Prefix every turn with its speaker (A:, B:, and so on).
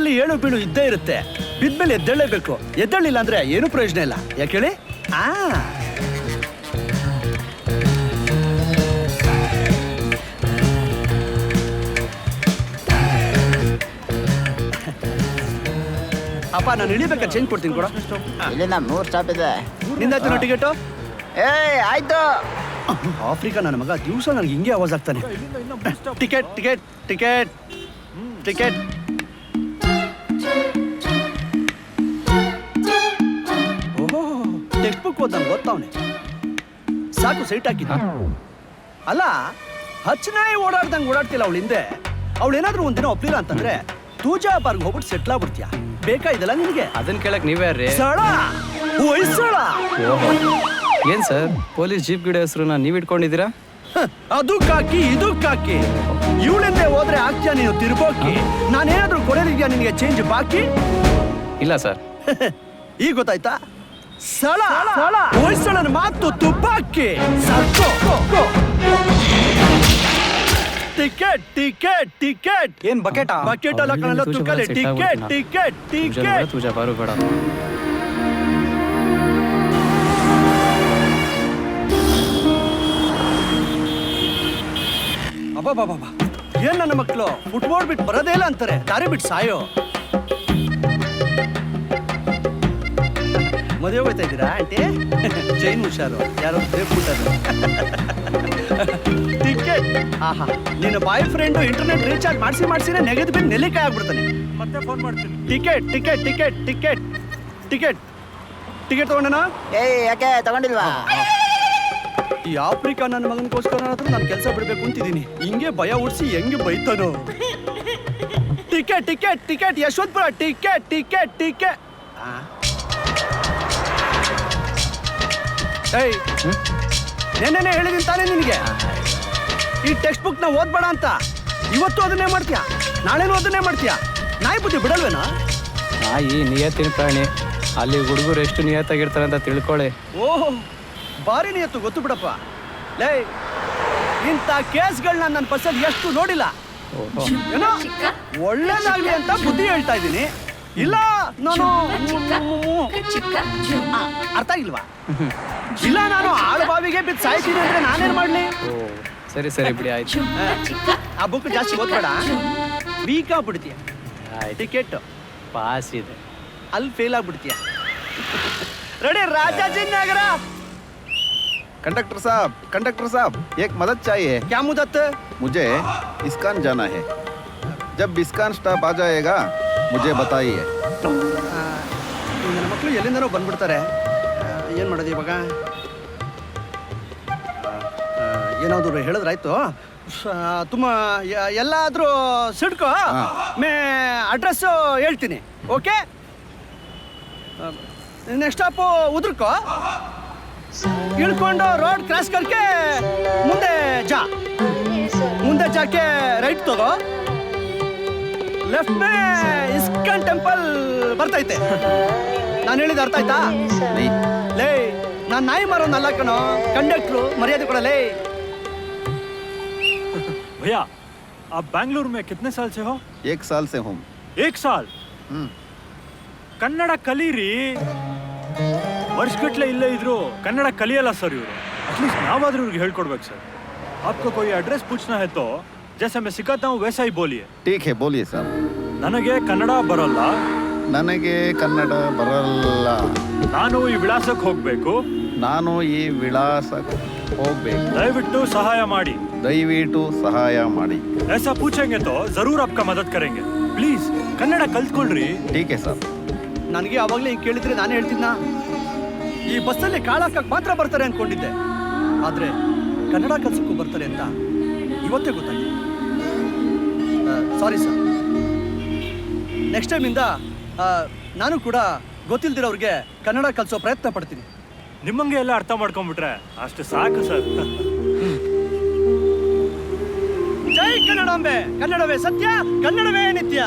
A: ಜೀವನದಲ್ಲಿ ಏಳು ಬೀಳು ಇದ್ದೇ ಇರುತ್ತೆ. ಬಿದ್ಮೇಲೆ ಎದ್ದೇಳಲೇಬೇಕು. ಎದ್ದೇಳಿಲ್ಲ ಅಂದ್ರೆ ಏನು ಪ್ರಯೋಜನ ಇಲ್ಲ. ಯಾಕೆ ಹೇಳಿ? ಅಪ್ಪ ನಾನು ಇಳಿಬೇಕಾದ್ರೆ ಚೇಂಜ್ ಕೊಡ್ತೀನಿ ಕೊಡ.
B: ಇಲ್ಲಿಂದ 3 ಸ್ಟಾಪ್ ಇದೆ.
A: ನಿಂದಾಯ್ತು ಟಿಕೆಟು?
B: ಆಯ್ತು.
A: ಆಫ್ರಿಕಾ ನನ್ನ ಮಗ ದಿವಸ ನನಗೆ ಹಿಂಗೆ ಆವಾಜ್ ಆಗ್ತಾನೆ. Ticket ticket ticket ticket. ಓಹೋ, ಟೆಕ್ಸ್ಟ್ ಬುಕ್ ಓದಂಗೆ ಗೊತ್ತವನೆ. ಸಾಕು ಸೈಟ್ ಹಾಕಿದ್ದ. ಅಲ್ಲ, ಹಚ್ಚನಾಯಿ ಓಡಾಡ್ದಂಗೆ ಓಡಾಡ್ತಿಲ್ಲ ಅವಳ ಹಿಂದೆ. ಅವಳು ಏನಾದ್ರೂ ಒಂದಿನ ಒಪ್ಲಿಲ್ಲ ಅಂತಂದ್ರೆ ತೂಜಾ ಬಾರ್ಗ್ ಹೋಗ್ಬಿಟ್ಟು ಸೆಟ್ಲ್ ಆಗ್ಬಿಡ್ತೀಯ. ಬೇಕಾ ಇದೆಲ್ಲ ನಿನಗೆ?
C: ಅದನ್ನ ಕೇಳಕ್ ನೀವೇ ಯಾರ್ರಿ?
A: ಸಳ ವಯಸ್ಸಳ.
C: ಏನ್ ಸರ್, ಪೊಲೀಸ್ ಜೀಪ್ ಗಿಡ ಹೆಸರನ್ನ ನೀವ್ ಇಟ್ಕೊಂಡಿದ್ದೀರಾ?
A: ಅದು ಕಾಕಿ ಇದು ಕಾಕಿ. ಇವಳಿಂದೆ ಹೋದ್ರೆ ಆಗ್ತೀಯ ನೀನು ತಿರ್ಬೋಕಿ. ನಾನೇನಾದ್ರೂ ಕೊಡೋದಿದ್ಯಾ ನಿನಗೆ ಚೇಂಜ್ ಬಾಕಿ?
C: ಇಲ್ಲ ಸರ್.
A: ಈಗ ಗೊತ್ತಾಯ್ತಾ? ಸಳ ವಯಸ್ಸಳನ ಮಾತು ತುಪ್ಪಾಕಿ. Ticket ticket ticket.
C: ಏನ್ ಬಕೆಟ್
A: ಬಕೆಟ್ ಅಲ್ಲ ಕಣಲ್ಲ, ತುಕ್ಕಲೆ. Ticket ticket ticket.
C: ತೂಜಾ ಬಾರು ಬೇಡ.
A: ಅಬ್ಬಾ, ಏನ್ ನನ್ನ ಮಕ್ಕಳು ಫುಟ್ಬಾಲ್ ಬಿಟ್ಟು ಬರೋದೇ ಇಲ್ಲ ಅಂತಾರೆ. ದಾರಿ ಬಿಟ್ಟು ಸಾಯೋ. ಮದುವೆ ಹೋಗ್ತಾ ಇದ್ದೀರಾ ಆಂಟಿ? ಜೈನ್ ಹುಷಾರು, ಯಾರೋ ಸೇರ್ಬಿಟ್ಟರು. ಟಿಕೆಟ್. ಆಹಾ, ನಿನ್ನ ಬಾಯ್ ಫ್ರೆಂಡು ಇಂಟರ್ನೆಟ್ ರೀಚಾರ್ಜ್ ಮಾಡಿಸಿನೇ ನೆಗೆದು ಬಿದ್ದು ನೆಲ್ಲಿಕಾಯಿ ಆಗ್ಬಿಡ್ತಾನೆ.
D: ಮತ್ತೆ ಫೋನ್ ಮಾಡ್ತೀನಿ.
A: Ticket ticket ticket ticket ticket ticket ತಗೊಂಡನಾ?
B: ಯಾಕೆ ತಗೊಂಡಿಲ್ವಾ?
A: ಈ ಆಫ್ರಿಕಾ ನನ್ನ ಮಗನಿಗೋಸ್ಕರ ನಾನು ಕೆಲಸ ಬಿಡ್ಬೇಕು ಅಂತಿದ್ದೀನಿ. ಹಿಂಗೆ ಭಯ ಉಡ್ಸಿ ಹೆಂಗೆ ಬೈತಾನೋ. Ticket ticket ticket Yeshwanthpur. Ticket ticket ticket. ಏಯ್, ನೆನ್ನೆನೆ ಹೇಳಿದೀನಿ ತಾನೇ ನಿನಗೆ, ಈ ಟೆಕ್ಸ್ಟ್ ಬುಕ್ ನ ಓದ್ಬೇಡ ಅಂತ. ಇವತ್ತು ಅದನ್ನೇ ಮಾಡ್ತೀಯಾ, ನಾಳೆನೂ ಅದನ್ನೇ ಮಾಡ್ತೀಯಾ. ನಾಯಿ ಬುದ್ಧಿ ಬಿಡಲ್ವೇನೋ?
C: ನಾಯಿ ನಿಯತ್ತಿನ ಪ್ರಾಣಿ. ಅಲ್ಲಿ ಹುಡುಗರು ಎಷ್ಟು ನಿಯತ್ತಾಗಿರ್ತಾರೆ ಅಂತ ತಿಳ್ಕೊಳ್ಳಿ.
A: ಓಹೋ, ಭಾರಿ ನಿಯತ್ತು ಗೊತ್ತು ಬಿಡಪ್ಪ. ಲೇ, ಇಂಥ ಕೇಸ್ಗಳನ್ನ ನನ್ನ ಬಸ್ಸಲ್ಲಿ ಎಷ್ಟು ನೋಡಿಲ್ಲ. ಏನೋ ಒಳ್ಳೇದಾಗ್ಲಿ ಅಂತ ಬುದ್ಧಿ ಹೇಳ್ತಾ ಇದ್ದೀನಿ. ಇಲ್ಲ ನಾನು ಅರ್ಥ ಆಗಿಲ್ವಾ? ಇಲ್ಲ ನಾನು ಆಳುಬಾವಿಗೆ ಬಿದ್ದು ಸಾಯ್ತೀನಿ ಅಂದ್ರೆ ನಾನೇನ್ ಮಾಡ್ಲಿ?
C: ಸರಿ ಸರಿ ಬಿಡಿ, ಆಯ್ತು.
A: ಆ ಬುಕ್ ಜಾಸ್ತಿ ಓದ್ಬೇಡ, ವೀಕ್ ಆಗ್ಬಿಡ್ತೀಯ. ಟಿಕೆಟ್
C: ಪಾಸ್ ಇದೆ,
A: ಅಲ್ಲಿ ಫೇಲ್ ಆಗ್ಬಿಡ್ತೀಯ. ರೆಡಿ ರಾಜಾಜಿನಗರ.
E: कंडक्टर साहब एक मदद चाहिए.
A: क्या मुदत?
E: मुझे इस्कान जाना है. जब इस्कान स्टॉप आ जाएगा मुझे बताइए.
A: ನನ್ನ ಮಕ್ಕಳು ಎಲ್ಲಿಂದನೋ ಬಂದ್ಬಿಡ್ತಾರೆ. ಏನು ಮಾಡೋದು ಇವಾಗ? ಏನಾದ್ರು ಹೇಳಿದ್ರಾಯ್ತು. ತುಂಬ ಎಲ್ಲಾದರೂ ಸಿಡ್ಕೋ, ಮೇ ಅಡ್ರೆಸ್ಸು ಹೇಳ್ತೀನಿ. ಓಕೆ, ನೆಕ್ಸ್ಟ್ ಸ್ಟಾಪು ಉದುರ್ಕೋ. ಇಳ್ಕೊಂಡು ರೋಡ್ ಕ್ರಾಸ್ ಕರ್ಕೆ ಮುಂದೆ ಜಾಕೆ ರೈಟ್ ತಗೋ. ಲೆಫ್ಟ್ ಮೇ ಇಸ್ಕಾನ್ ಟೆಂಪಲ್ ಬರ್ತೈತೆ. ನಾನು ಹೇಳಿದ ಅರ್ಥ ಆಯ್ತಾ? ಲೇ, ನಾನು ನಾಯಿ ಮಾರೋನಲ್ಲ ಕಣೋ, ಕಂಡಕ್ಟ್ರು. ಮರ್ಯಾದೆ ಕೊಡಲೇ.
D: भैया, आप बैंगलोर में कितने साल से हो?
E: 1 साल से हूँ.
D: 1 साल? ಕನ್ನಡ ಕಲೀರಿ. ವರ್ಷಗಟ್ಟಲೆ ಇಲ್ಲೇ ಇದ್ರು ಕನ್ನಡ ಕಲಿಯಲ್ಲ ಸರ್ ಇವರು. ಅಟ್ಲೀಸ್ಟ್ ನಾವಾದ್ರೂ ಇವ್ರಿಗೆ ಹೇಳ್ಕೊಡ್ಬೇಕು ಸರ್. आपको कोई एड्रेस पूछना है तो जैसे मैं सिखाता हूँ वैसा ही बोलिए.
E: ठीक है, बोलिए साहब.
D: ನನಗೆ ಕನ್ನಡ ಬರಲ್ಲ.
E: ನನಗೆ ಕನ್ನಡ ಬರಲ್ಲ.
D: ನಾನು ಈ ವಿಳಾಸಕ್ಕೆ ಹೋಗ್ಬೇಕು. ದಯವಿಟ್ಟು ಸಹಾಯ ಮಾಡಿ. ऐसा पूछेंगे तो जरूर आपका मदद करेंगे. प्लीज ಕನ್ನಡ ಕಲ್ತ್ಕೊಳ್ರಿ.
E: ठीक है साहब.
A: ನನಗೆ ಅವಾಗಲೇ ಹಿಂಗೆ ಕೇಳಿದ್ರೆ ನಾನೇ ಹೇಳ್ತಿದ್ನ. ಈ ಬಸ್ಸಲ್ಲಿ ಕಾಳಾಕಕ್ಕೆ ಮಾತ್ರ ಬರ್ತಾರೆ ಅನ್ಕೊಂಡಿದ್ದೆ, ಆದ್ರೆ ಕನ್ನಡ ಕಲ್ಸಕ್ಕೂ ಬರ್ತಾರೆ ಅಂತ ಇವತ್ತೇ ಗೊತ್ತಾಯ್ತು. Sorry sir. ನೆಕ್ಸ್ಟ್ ಟೈಮಿಂದ ನಾನು ಕೂಡ ಗೊತ್ತಿಲ್ದಿರೋರಿಗೆ ಕನ್ನಡ ಕಲಿಸೋ ಪ್ರಯತ್ನ ಪಡ್ತೀನಿ.
D: ನಿಮ್ಮಂಗೆ ಎಲ್ಲ ಅರ್ಥ ಮಾಡ್ಕೊಂಡ್ಬಿಟ್ರೆ ಅಷ್ಟು ಸಾಕು ಸರ್.
A: ಜೈ ಕನ್ನಡಾಂಬೆ. ಕನ್ನಡವೇ ಸತ್ಯ, ಕನ್ನಡವೇ ನಿತ್ಯ.